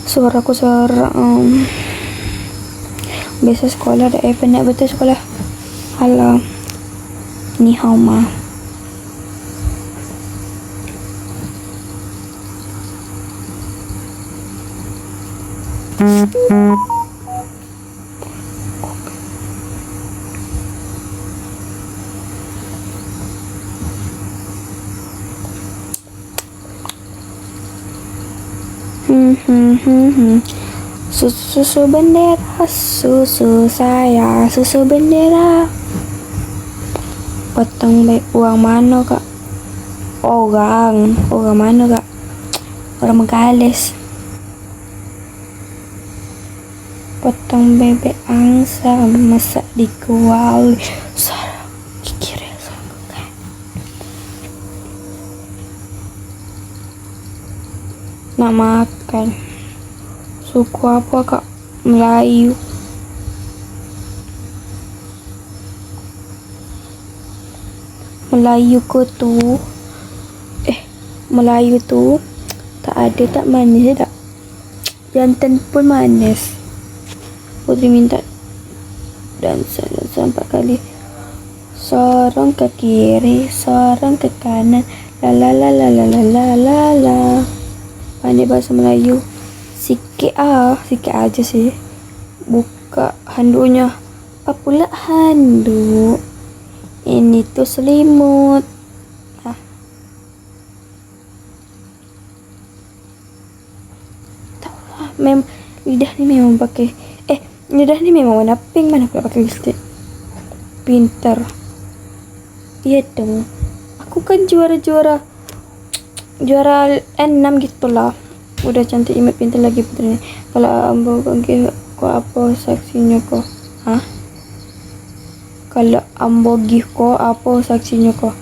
Suaraku suara biasa sekolah dah penat betul sekolah. Halo. Ni hao ma. Susu bendera, susu saya, susu bendera. Potong baik uang mana kak? Orang mana kak? Orang Megales. Potong bebek angsa, masak di kuali. Sarang kikir kan. Nak makan. Suku apa kak? Melayu. Melayu tu tak ada tak manis tak. Jantan pun manis. Putri minta dansa 4 kali. Sorong ke kiri, sorong ke kanan. La la la la la la la la la. Pandai bahasa Melayu. Sikit aja sih. Buka handuknya. Apa pula handuk? Ini tuh selimut. Tak lah, lidah ni memang pakai lidah ni memang warna pink, mana pula pakai lipstick. Pintar. Iya dong. Aku kan juara 6 gitulah. Udah cantik, imut, pintar lagi putri. Kalau ambo panggil kau apa saksinya kau? Kalau ambo gih kau apa saksinya kau?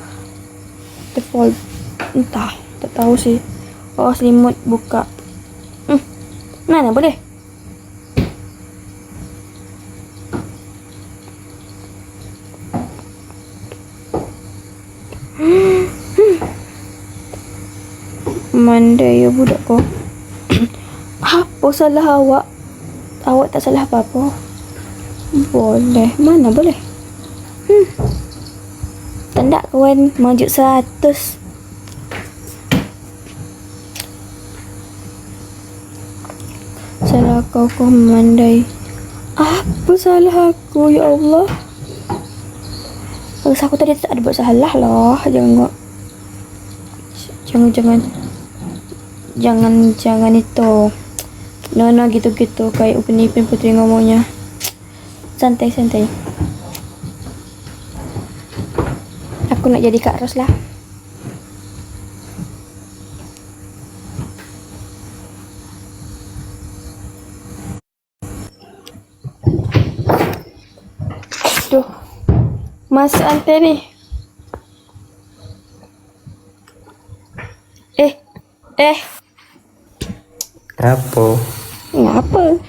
Default. Entah, tak tahu sih. Oh, selimut buka. Mana boleh? Mandai ya budak kau. Apa salah awak? Awak tak salah apa-apa. Boleh. Mana boleh? Tandak kawan maju 100. Salah kau Mandai. Apa salah aku ya Allah? Aku tadi tak ada buat salah lah. Jangan itu. No gitu kayak Upin Ipin Putri ngomongnya. Santai. Aku nak jadi Kak Ros lah. Duh. Mas Ante nih. Ngapa?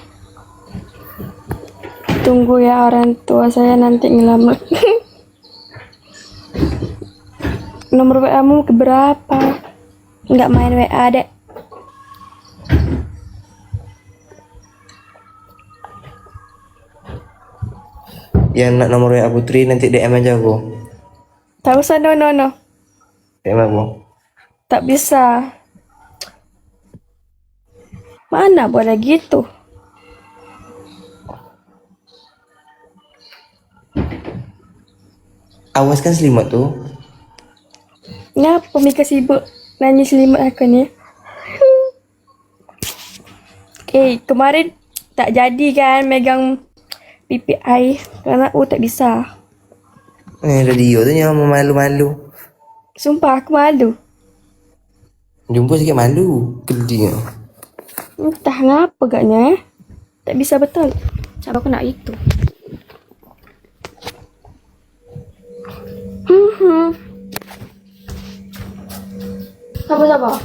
Tunggu ya, orang tua saya nanti ngelamar. Nomor WA-mu keberapa? Nggak main WA, dek. Yang nak nomor WA Putri nanti DM aja aku. Tak usah, no. DM aku. Tak bisa. Mana boleh gitu? Awas kan selimut tuh. Ngapa Mika sibuk nanya selimut aku ni? Kemarin tak jadi kan megang PPI karena tak bisa. Radio tuh yang malu-malu. Sumpah aku malu. Jumpa sikit malu. Gedinya. Entah ngapa agaknya. Tak bisa betul. Cara aku nak itu. Sabar.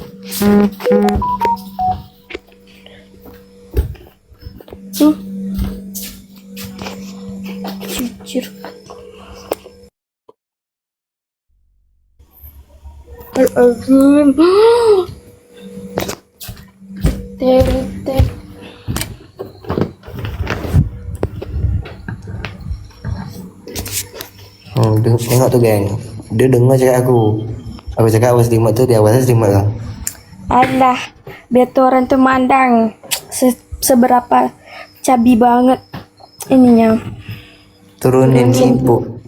Jujur. Al-Azim. Tet. Tengok tuh geng, dia dengar cakap aku cakap awas selimut tu, dia awas selimut tu. Alah, biar tuh orang tuh mandang seberapa cabi banget ininya. Turunin sibuk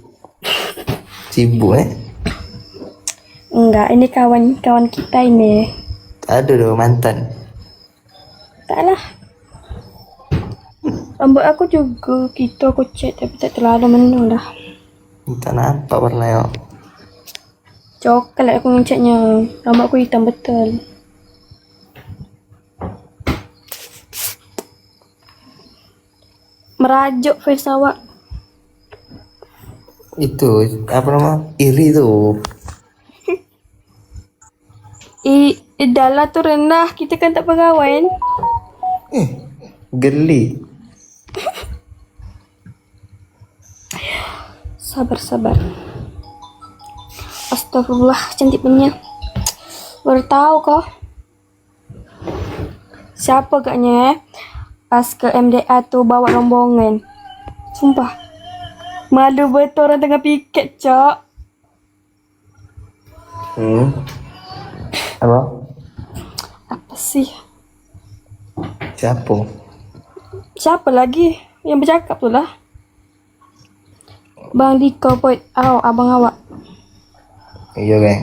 Enggak, ini kawan kita ini. Aduh doh, mantan. Tak lah. Rambut aku juga gitu aku cat tapi tak terlalu menung dah. Tak nampak warna yo. Coklat aku ngecatnya. Rambut aku hitam betul. Merajuk face awak. Itu apa nama? Iri tuh. Dala tuh rendah. Kita kan tak pegawai. Geli. Sabar. Astagfirullah, cantik punya. Baru tahu kok. Siapa agaknya pas ke MDA tuh bawa rombongan. Sumpah. Malu betul orang tengah piket, Cok. Apa? Apa sih? Siapa lagi yang bercakap tu lah? Bang Diko Poit. Abang awak. Iya geng.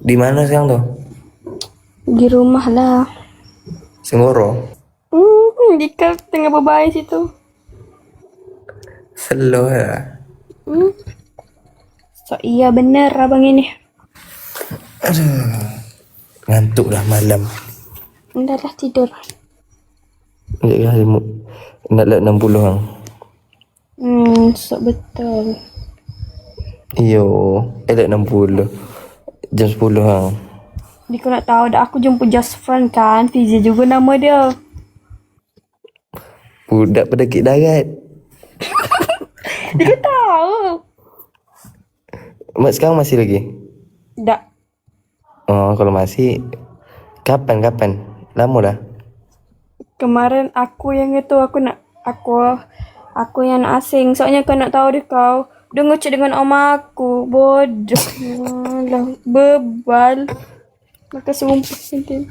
Di mana sekarang tuh? Di rumah lah. Sengoro. Dika tengah berbaring situ. Slow ya. So iya bener abang ini. Ngantuk dah malam. Dah lah tidur. Ya nak lihat 60 bang. So betul. Iyo, lihat 60. Jam 10 bang. Dika nak tahu dah aku jumpa Just Friend kan. Fizi juga nama dia. Budak pedekik darat. Dika tahu. Mak sekarang masih lagi? Tak. Oh, kalau masih kapan? Lama dah. Kemarin aku yang itu aku yang nak asing. Soalnya kau nak tahu dia kau. Dia ngecek dengan om aku. Bodoh. Alah, bebal. Maka sumpah nanti.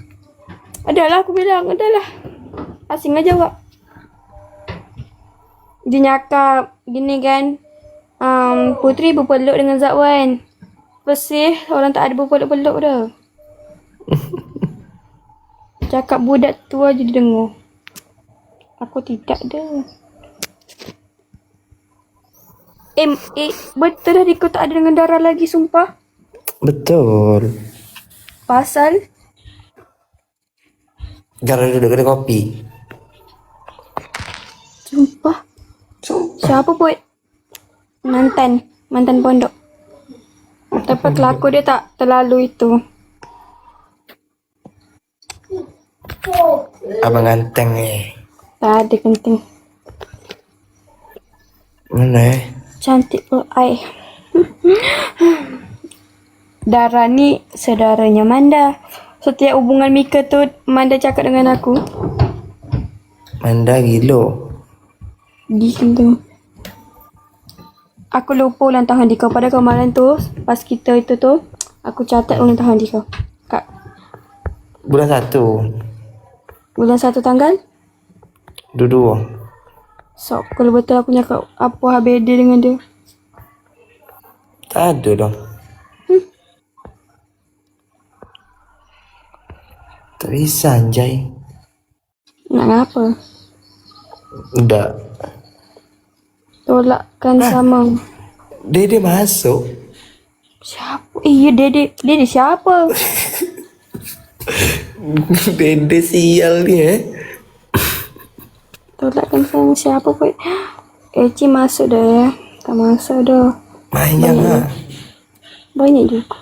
Adalah aku bilang. Adalah. Asing aja wak. Dia nyakap gini kan. Putri berpeluk dengan Zakwan. Bersih orang tak ada berpeluk-peluk dah. Cakap budak tu aja dia dengar. Aku tidak dah. Betul dah Diko tak ada dengan Dara lagi sumpah. Betul. Pasal Gara duduk kedai kopi. Sumpah. Siapa boy? Mantan pondok. Tapi kelaku dia tak terlalu itu. Abang ganteng ni. Tak ada penting. Mana Cantik pun ai. Dara ni saudaranya Manda. Setiap hubungan Mika tu Manda cakap dengan aku. Manda gilo. Gila. Aku lupa ulang tahun Dika. Pada kemarin tu pas kita itu tu aku catat ulang tahun Dika. Kak. Bulan 1. Bulan 1 tanggal? 22. So kalau betul aku cakap apa HBD dengan dia. Tak ada dah. Tak bisa anjay. Nak ngapa? Udah. Tolakkan sama. Dede masuk. Siapa? Iya Dede siapa? Dede sial ni Tolakkan sama siapa pun. Eci masuk dah ya. Tak masuk dah. Banyak lah. Banyak juga.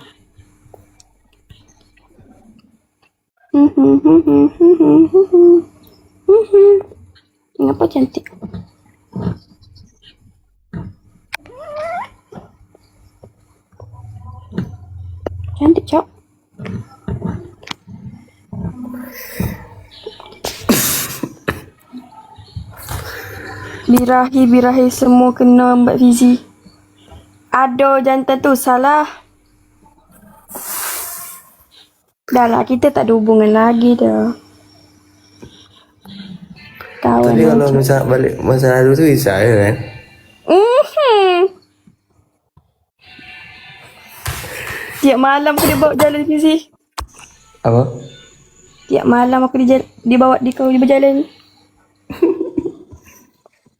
Kenapa cantik? Cantik, Cok. Birahi semua kena Mbak Fizi. Aduh, jantan tu salah. Dah lah, kita tak ada hubungan lagi dah. Kawan Tapi kalau aja. misal balik masa lalu tu bisa ya kan? Tiap malam aku dia bawa jalan Fizi. Apa? Tiap malam aku dia bawa di kau dia berjalan.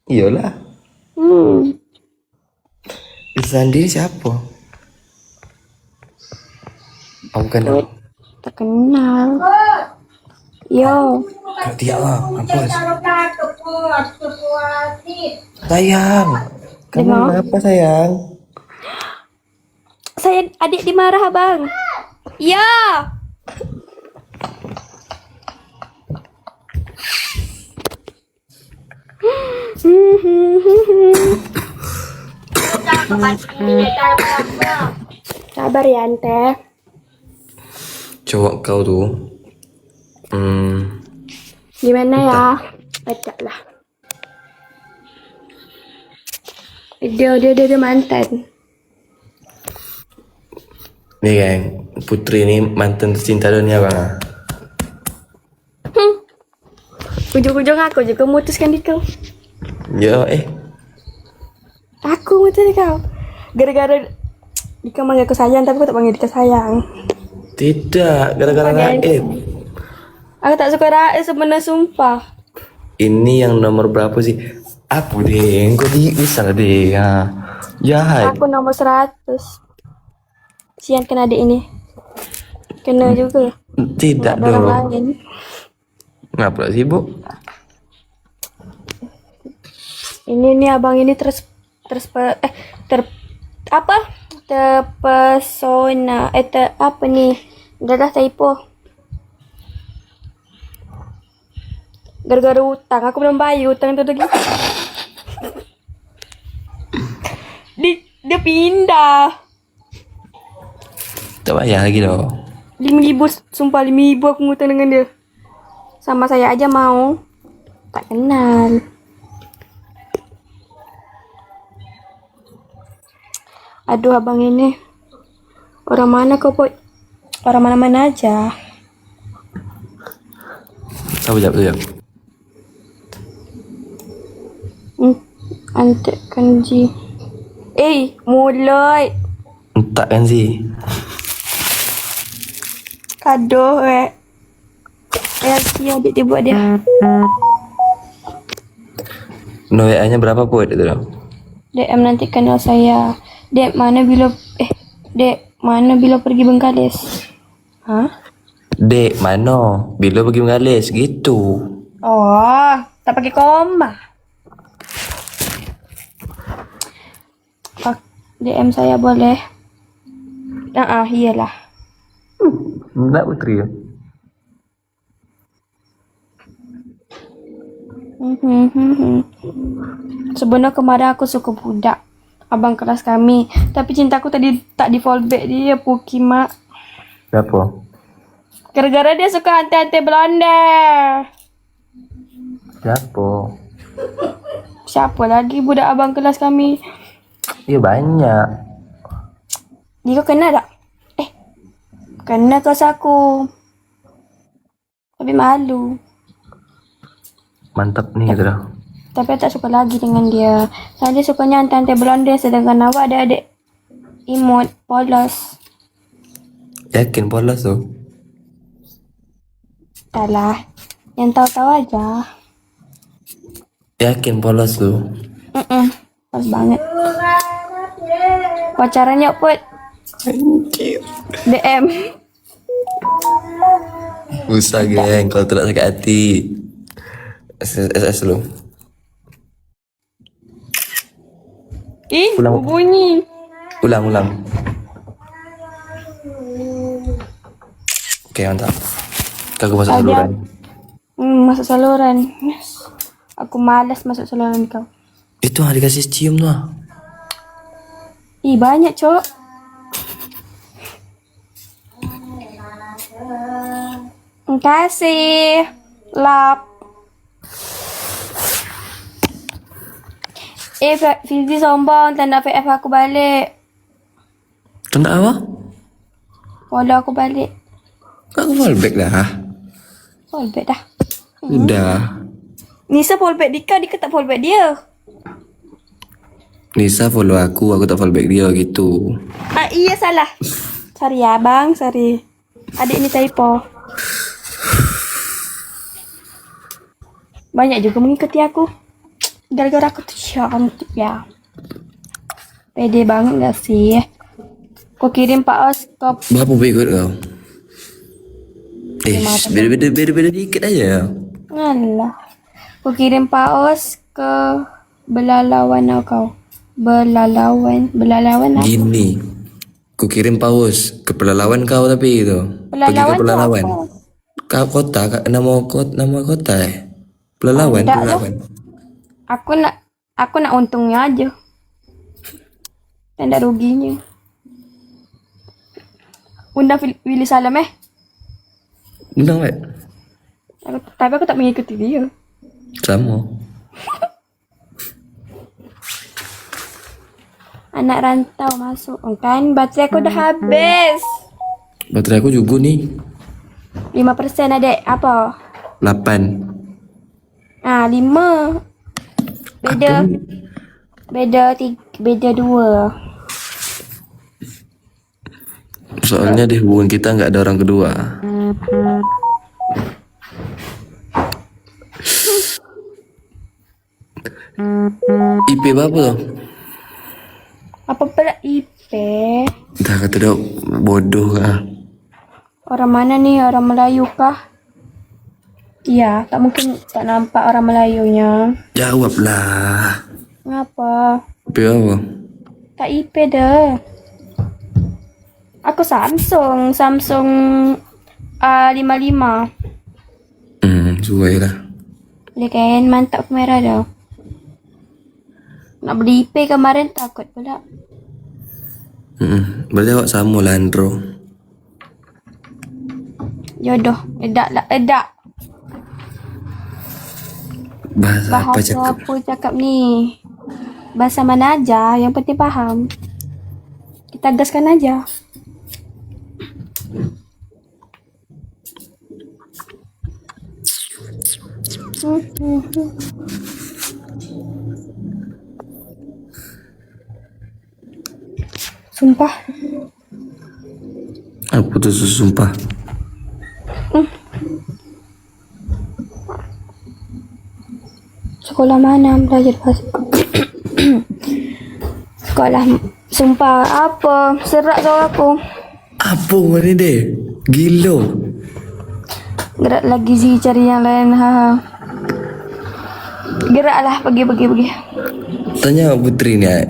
Iyalah. Sandi siapa? Oh, bukan. Tak kenal. Yo. Dia lah, mampus. Sayang. Kamu Dengar? kenapa sayang? Saya adik dimarah abang. Ya. Sabar ya Ante. Cowok kau tuh. Gimana ya? Ada lah. Dia mantan. Nih kan, Putri ini mantan tercinta dunia bang. Ujung-ujung aku juga memutuskan di kau. Ya Aku mutus di kau. Gara-gara Dika manggil aku sayang tapi aku tak panggil Dika sayang. tidak, gara-gara Raib. Aku tak suka Raib sebenarnya sumpah. Ini yang nomor berapa sih? Aku deh, kau bisa lah deh. Ya hai. Aku nomor 100. Sian kena adik ini. Kena juga. Tidak Ada orang dong. lain. Ngapa sibuk? Ini abang ini terpesona apa nih udah typo gara-gara utang aku belum bayar utang itu lagi. Dia pindah Tak bayar lagi loh. 5.000 sumpah 5.000 aku ngutang dengan dia sama saya aja mau tak kenal. Aduh abang ini orang mana kau Boy? Orang mana-mana aja. Siapa jawab tu jawab? Ante kanji. Mulai Entah kan sih. kado reaksi adik dia buat dia. No WA-nya berapa buat itu dong? DM nanti kenal saya. Dek mana bila pergi Bengkalis? Hah? Dek, mana? Bila pergi mengalis gitu. Oh, tak pakai koma. DM saya boleh. Iyalah. Enggak Putri ya? Sebenarnya kemarin aku suka budak abang kelas kami, tapi cintaku tadi tak di fallback dia Pukimak. Siapa? Gara-gara dia suka hantai-hantai Belanda. Siapa? Siapa lagi budak abang kelas kami? Ya banyak. Dia kau kena tak? Kena kelas aku. Tapi malu. Mantap nih gitu dah. Tapi aku tak suka lagi dengan dia. Saya sukanya hantai-hantai Belanda, sedangkan awak ada adik imut, polos. Yakin polos tuh? Tak lah. Yang tahu-tahu aja. Yakin polos tuh? Pas banget. Pacarannya Put. Anjir. DM. Usah geng, kalau tidak sakit hati. SS lu. Ulang. Bunyi. Ulang. Oke, mantap. Kagak masuk Ada. saluran. Masuk saluran. Yes. Aku malas masuk saluran kau. Itu yang dikasih cium tuh. Banyak, Cok. Makasih. Lap. Fizi sombong tanda VF aku balik. Tanda apa? Follow aku balik. Aku fallback dah. Fallback dah. Udah. Nisa fallback Dika tak fallback dia. Nisa follow aku tak fallback dia gitu. Iya salah. Sorry ya bang, sorry. Adik ni typo. Banyak juga mengikuti aku. Gara-gara aku tuh cantik ya. Pede banget gak sih? Kau kirim Pak Os ke... Berapa ikut kau? Beda dikit aja. Alah. Kau kirim Pak Os ke Belalawan kau. Belalawan apa? Gini, ku kirim paus ke Pelalawan kau tapi itu. Pergi ke Pelalawan tu Pelalawan. apa? Kau kota, nama kota Pelalawan, Tidak lah. Pelalawan. Aku nak untungnya aja. Tak ruginya. Undang Willy Salam Undang weh. Tapi aku tak mengikuti dia. Sama. Anak rantau masuk. Kan baterai aku dah habis. Baterai aku juga nih. 5% adik. Apa? 8. 5. Beda 2. Soalnya di hubungan kita nggak ada orang kedua. IP berapa tuh? Apa pula IP? Dah kata dok bodoh kah? Orang mana nih? Orang Melayu kah? Iya, tak mungkin tak nampak orang Melayunya. Jawablah. Ngapa? IP apa? Tak IP dah. Aku Samsung A55. Suai lah. Dia kan mantap kamera dah. Nak beli IP kemarin takut pula. Berarti awak sama lah Andro. Jodoh, edak lah, edak. Bahasa apa Bahasa cakap? apa cakap ni? Bahasa mana aja, yang penting faham. Kita gaskan aja. Sumpah. Aku tuh sumpah. Sekolah mana belajar bahasa? Sekolah sumpah apa? Serak kau aku. Apa ni deh? Gila. Gerak lagi sih cari yang lain. Geraklah pergi. Tanya Putri nih,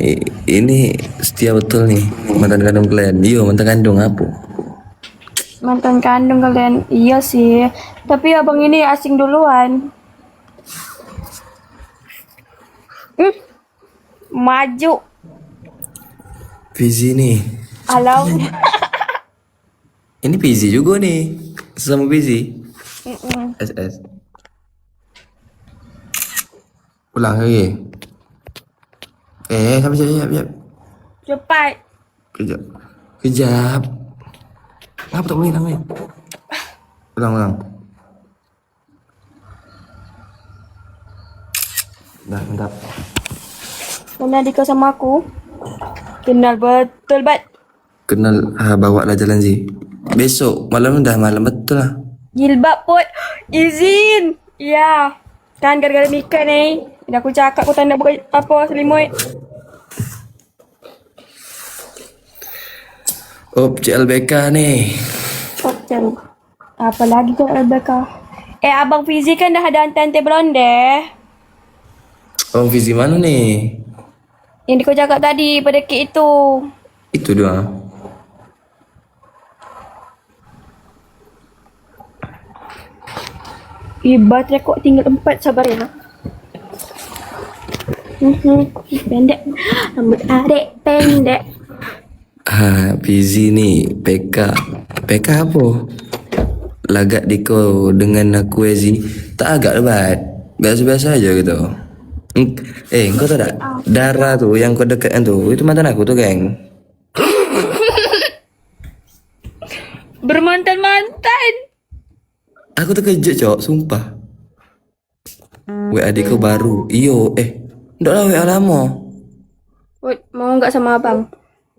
ini setia betul nih mantan kandung kalian? Iya mantan kandung apa? Mantan kandung kalian? Iya sih. Tapi abang ini asing duluan. Maju. Fizi nih. Alau. Ini Fizi juga nih. Sesama Fizi. SS. Ulang lagi. Siap. Cepat. Kejap. Apa tak boleh namanya? Ulang. Dah, mantap. Kenal Dika sama aku? Kenal betul, Bat. Kenal, bawa lah jalan sih. Besok, malam dah malam betul lah. Jilbab pun. Izin. Ya. Kan gara-gara nikah ni. Dah aku cakap aku tak nak buka apa selimut. CLBK nih. Macam. Apa lagi kau LBK? Abang Fizi kan dah ada tante blonde. Abang Fizi mana nih? Yang kau cakap tadi pada kek itu. Itu doang. Baterai kok tinggal 4, sabar ya. Pendek. Rambut adik pendek. Fizi nih, PK. PK apa? lagak Diko dengan aku Ezi tak agak lebat, biasa-biasa aja gitu. Kau tahu tak? Dara tuh yang kau deketin tuh, itu mantan aku tuh, geng. Bermantan-mantan. Aku terkejut, cok, sumpah. WA Diko baru. Iyo, ndak lah WA lama. Wait, mau nggak sama abang?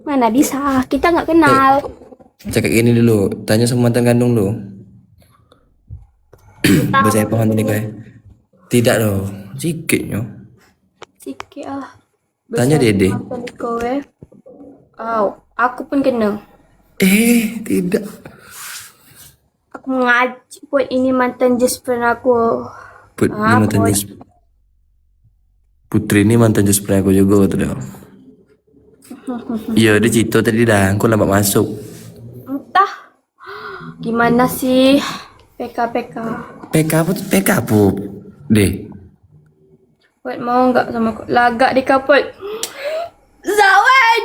Mana bisa, kita nggak kenal. Cakap gini dulu, tanya sama mantan kandung lu. Bahasa apa mantan Diko ya? Tidak loh, sikitnya. Sikit ah. Tanya Dede. Mantan kowe. Aku pun kena. Tidak. Aku ngaji buat ini mantan just friend aku. Ini mantan boy. Putri ini mantan just friend aku juga tuh. Iya, dia cito tadi dah, aku lambat masuk. Entah. Gimana sih PK. PK apa? Deh. Buat mau nggak sama aku? Lagak di kapal. Zawan.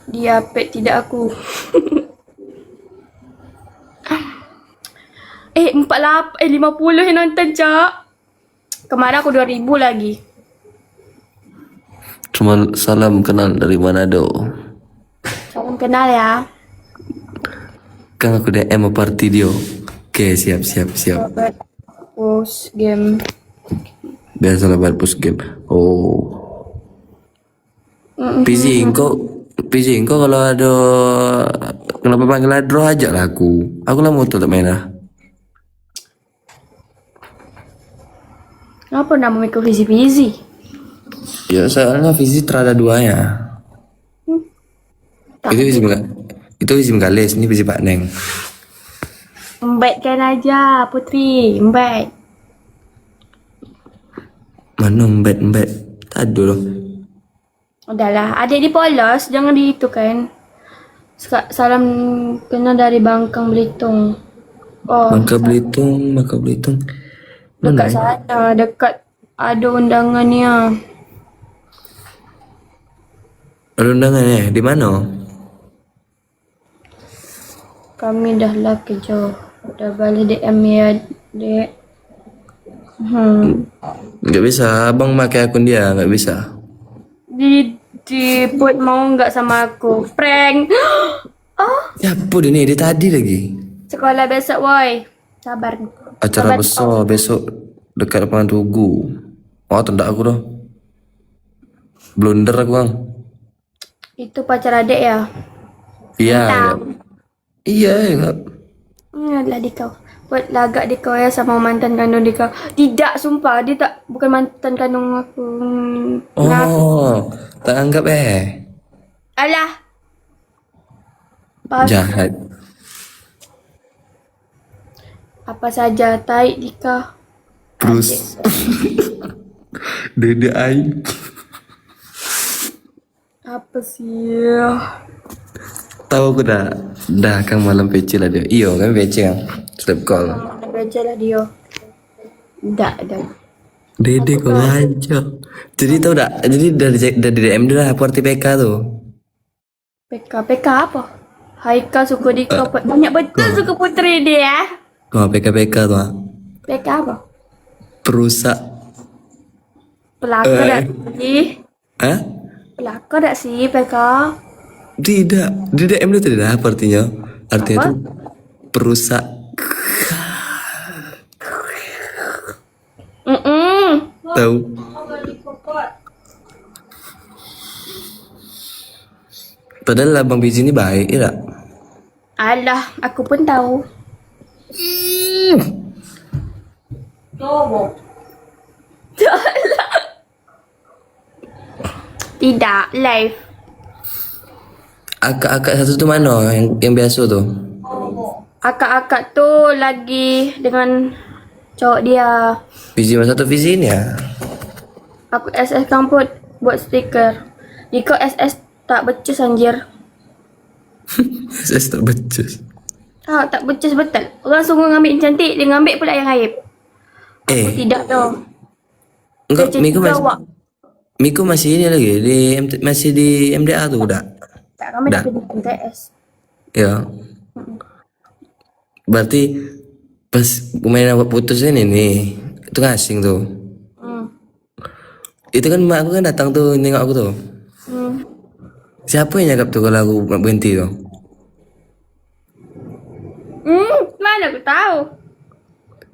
Dia pet tidak aku. 50 yang nonton, Cak. Kemarin aku 2000 lagi. Cuma salam kenal dari Manado. Salam kenal ya. Kan aku DM party dia. Oke, siap. Sobat push game. Biasa lebat push game. Oh. PJ engkau kalau ada kenapa panggil Adro aja lah aku. Aku lah mau tetap main lah. Kenapa nama Miko busy? Ya soalnya Fizi terada duanya. Itu Fizi Megales, ini Fizi Pak Neng. Embetkan aja Putri, embet. Mana embet? Tadi loh. Udahlah, adik di polos, jangan di itu kan. Salam kenal dari Bangkang Belitung. Oh, Bangka Belitung. dekat sana, dekat ada undangannya. Ada undangannya di mana? Kami dah lah kerja. Udah balik DM ya, Dek. Nggak bisa, abang pakai akun dia, nggak bisa. Di put mau nggak sama aku? Prank. Ya ampun, ini dia tadi lagi. Sekolah besok, woi. Sabar. Acara besar besok dekat lapangan Tugu. Oh, tendak aku dah. Blunder aku, bang. Itu pacar adik ya? Iya. Iya, enggak. Lah di kau. Buat lagak di kau ya sama mantan kandung di kau. Tidak, sumpah. Dia tak, bukan mantan kandung aku. Oh, tak anggap Alah. Pas, jahat. apa saja taik di kau. Terus Dede aing. Apa sih? Tahu aku dah kan malam PC lah dia. Iyo kan PC kan. Slap call. Baca lah dia. Dah. Dede kau aja. Jadi tahu tak? Jadi dari DM dia lah party PK tuh. PK apa? Haikal suka di kau. Banyak betul suka Putri dia. Oh, PK tuh. Ah. PK apa? Perusak. Pelakor tak sih? Hah? Pelakor tak sih PK? Tidak. Di DM dia tidak apa artinya. Artinya itu perusak. Tahu. Padahal abang Biji ini baik, ya tak? Alah, aku pun tahu. Tidak, live. Akak satu tu mana yang biasa tu? Akak-akak tu lagi dengan cowok dia. Biji masa tu Biji ni ya? Aku SS kamput buat stiker. Jika SS tak becus anjir. Saya tak becus. Tak becus betul. Orang sungguh ngambil yang cantik, dia ngambil pula yang aib. Aku tidak tau. Enggak, Dia cakap Miko masih ini lagi masih di MDA tu udah. tak kami dah pergi MTS. Ya. Berarti pas pemain awak putus ini nih, itu ngasing tuh. Itu kan mak aku kan datang tuh nengok aku tuh. Siapa yang nyakap tuh kalau aku berhenti tuh? Mana aku tahu.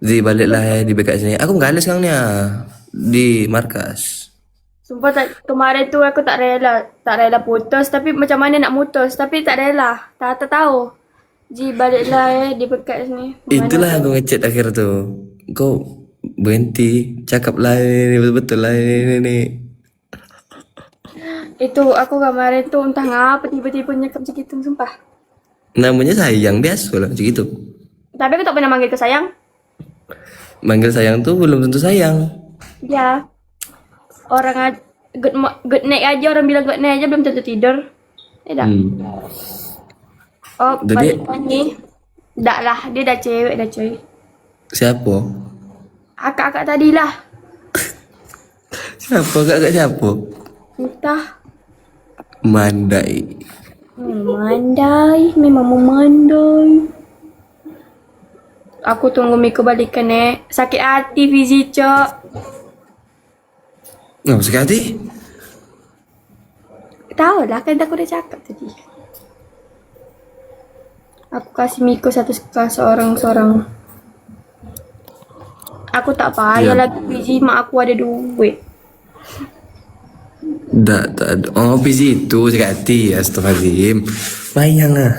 Di baliklah di BK sini. Aku nggak ada sekarang nih di markas. Sumpah kemarin tuh aku tak rela putus, tapi macam mana nak putus, tapi tak rela, tak tahu. Ji baliklah di dekat sini. Itulah aku ngechat akhir tuh. Kau berhenti, cakap lah ini betul-betul lah ini. Itu aku kemarin tuh entah ngapa tiba-tiba nyekap segitu, sumpah. Namanya sayang biasa lah macam gitu. Tapi aku tak pernah manggil ke sayang. Manggil sayang tuh belum tentu sayang. Ya. Orang good night aja, orang bilang good night aja belum tentu tidur. Tidak. Oh, Jadi- balik lagi. Dak lah, dia dah cewek dah coy. Siapa? Akak-akak tadi lah. Siapa kak siapa? Entah. Mandai. Mandai, memang memandai. Aku tunggu Miko balikan Sakit hati Fizi, Cok. Nggak sakit hati? Tahu lah, kan aku dah cakap tadi. Aku kasih Miko satu seorang-seorang. Aku tak payah Ya. lagi Fizi, mak aku ada duit. Tak ada. Oh, busy itu sakit hati. Astagfirullahaladzim. Bayang lah.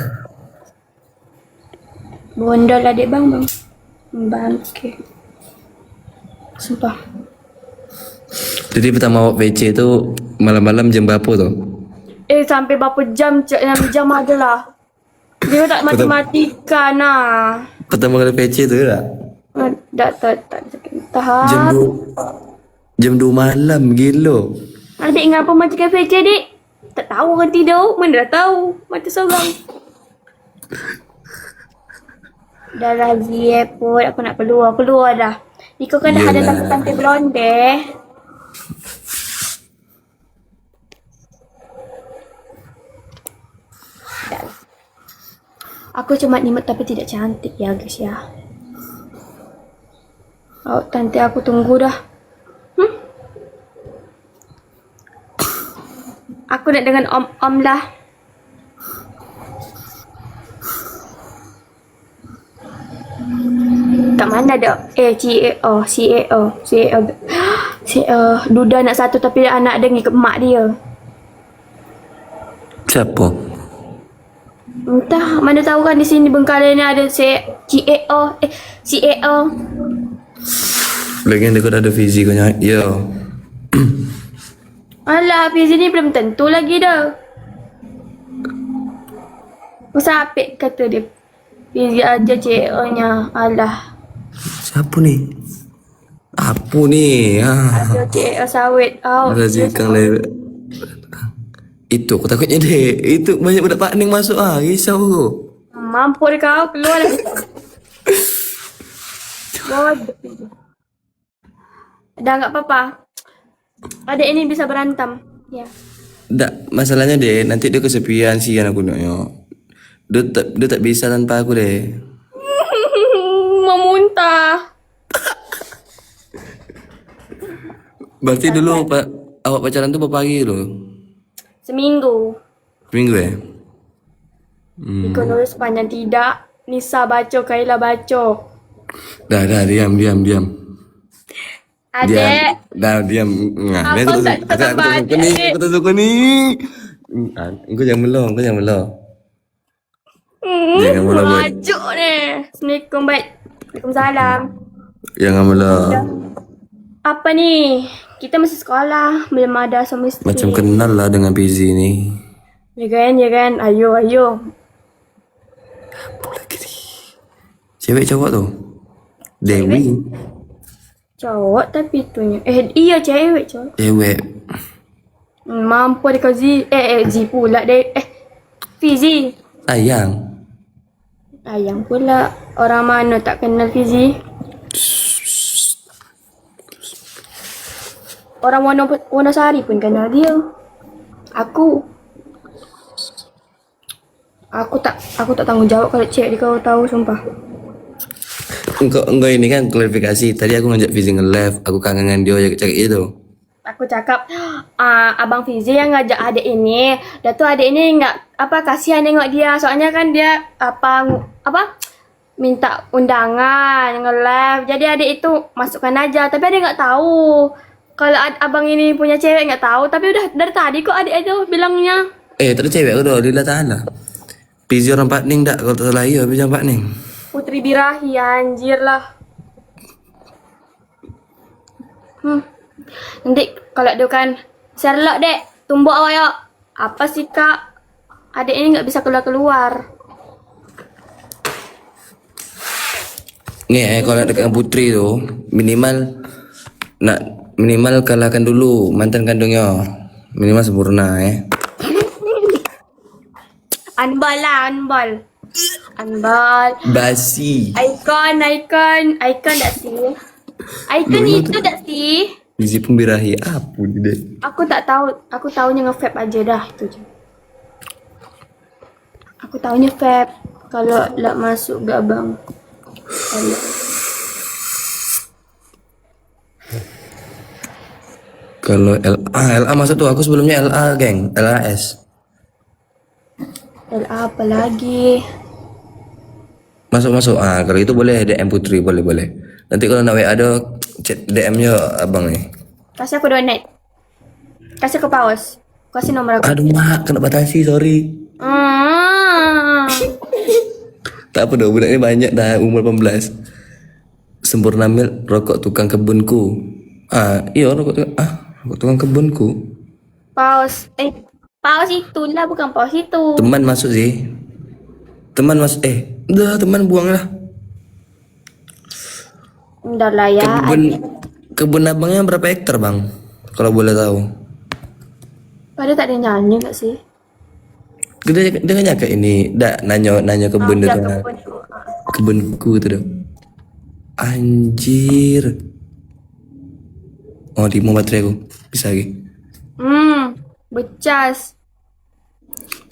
Bondol lah dek bang. Bangke. Sumpah. Jadi pertama awak PC itu malam-malam jam berapa tuh? Sampai berapa jam, Cok? 6 jam ada lah. Dia tak matematika nah. Pertama kali PC itu tak? Tak tahap. Jam 2 malam gila. Adik ngapa macam kafe je, Dik? Tak tahu orang tidur. Mana dah tahu. Mata seorang. Dah lagi pun. Aku nak keluar. Keluar dah. Iko kan dah ada Yelah. tante blonde. Dah lah. Aku cuma nimut tapi tidak cantik ya guys ya. Oh, tante aku tunggu dah. Aku nak dengan om lah. Kat mana dah? CEO. Duda nak satu tapi anak dia ngikut mak dia. Siapa? Entah, mana tahu kan di sini Bengkale ni ada CEO. Lagi dia ada visi kau nyanyi. Yo. Alah, Fizi ni belum tentu lagi dah. Musapik kata dia. Fizi aja CEO-nya. Alah. Siapa ni? Apa ni? Ada CEO sawit. Oh, Ada jengkang lewat. Itu aku takutnya dek. Itu banyak budak pakning masuk risau aku. mampu dia kau keluar lah. Bodoh. Dah enggak apa-apa. Adik ini bisa berantem. Ya. Tak, masalahnya dek, nanti dia kesepian sih aku naknya. Dia tak bisa tanpa aku deh. Mau muntah. Berarti dulu awak pacaran tuh berapa hari dulu? Seminggu. Minggu ya? Iko nulis sepanjang tidak. Nisa baca, Kaila baca. Dah, diam. Adik. Diam. Nah, Apa tak baca, Dek? aku tak suka ni. Kau jangan melong. Jangan melong, baik. Majuk ni. Assalamualaikum, baik. Waalaikumsalam. Jangan melong. Apa ni? Kita masih sekolah. Belum ada suami isteri. Macam kenal lah dengan PZ ni. Ya kan? Ayo. Apa lagi ni? Cewek cowok tu? Dewi. Cowok tapi itunya. Iya cewek cowok. Cewek. Mampu dia kau Z. Z pula deh. Fizi. Sayang. Ayang pula. Orang mana tak kenal Fizi? Orang Wonosari pun kenal dia. Aku tak tanggung jawab kalau cik dia kau tahu sumpah. Enggak ini kan klarifikasi. Tadi aku ngajak Fizi nge-live, aku kangen dia ya cari itu. Aku cakap, Abang Fizi yang ngajak adik ini. Dan tuh adik ini nggak apa kasihan nengok dia. Soalnya kan dia apa minta undangan nge-live. Jadi adik itu masukkan aja. Tapi adik nggak tahu kalau abang ini punya cewek, nggak tahu. Tapi udah dari tadi kok adik itu bilangnya. Tadi cewek aku doh, lillah ta'ala. Fizi orang Pak Ning dak, kalau tak salah iya Fizi orang Pak Ning. Putri Birahi anjir lah. Nanti kalau dia kan Sherlock dek, tumbuk awak ya. Apa sih kak? Adik ini nggak bisa keluar. Nih kalau dekat Putri tuh minimal kalahkan dulu mantan kandungnya. Minimal sempurna Unball lah, unball. Unball. Basi. Icon tak sih? Icon itu tak sih? Fizi Pembirahi apa nih deh? Aku tak tahu, aku taunya nge-vape aja dah itu aja. Aku taunya vape kalau lah masuk gak bang. Kalau LA masuk tuh aku sebelumnya LA geng, LAS. LA apa lagi? Masuk. Kalau itu boleh DM Putri, boleh. Nanti kalau nak WA ada chat DM-nya abang nih. Kasih aku donate. Kasih ke paus. Kasih nomor aku. Aduh mak, kena batasi, sorry. Tak apa dah, budak ini banyak dah umur 18. Sempurna mil rokok tukang kebunku. Iya rokok tukang kebunku. Paus. Paus itulah bukan paus itu. Teman masuk sih. Teman masuk teman buang lah. Udah lah ya. Kebun abangnya berapa hektar bang? Kalau boleh tahu. Pada tak ada nyanyi gak sih? Dia nanya ke ini, nanya kebun itu. Kebunku itu dong. Anjir. Oh di mau baterai aku bisa lagi. Becas.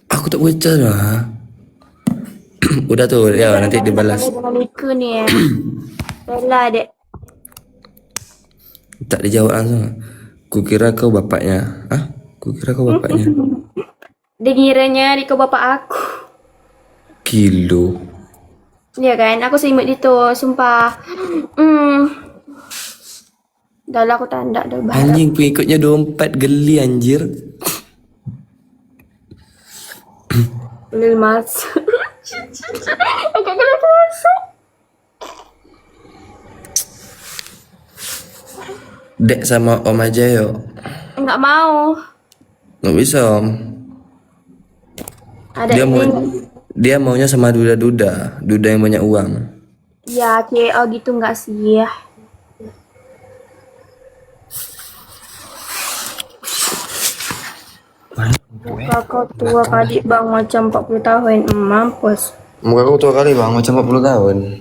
Aku tak baca lah. Udah tuh ya nanti dibalas. Dengan Nika ni Bella dek. Tak dijawab langsung. Kukira kau bapaknya. Kukira kau bapaknya. Dia ngiranya Riko bapak aku. Kilo. Iya kan, aku seimut itu, sumpah. Dah lah aku tanda dah bahar. Anjing pengikutnya dompet geli anjir. Lil mas. Aku kena puasa. Dek sama om aja yuk. Enggak mau. Nggak bisa om. Ada Dia maunya sama duda yang banyak uang. Ya, KO gitu enggak sih? Kakak tua kali bang macam 40 tahun. Mampus. Muka aku tua kali bang, macam 40 tahun.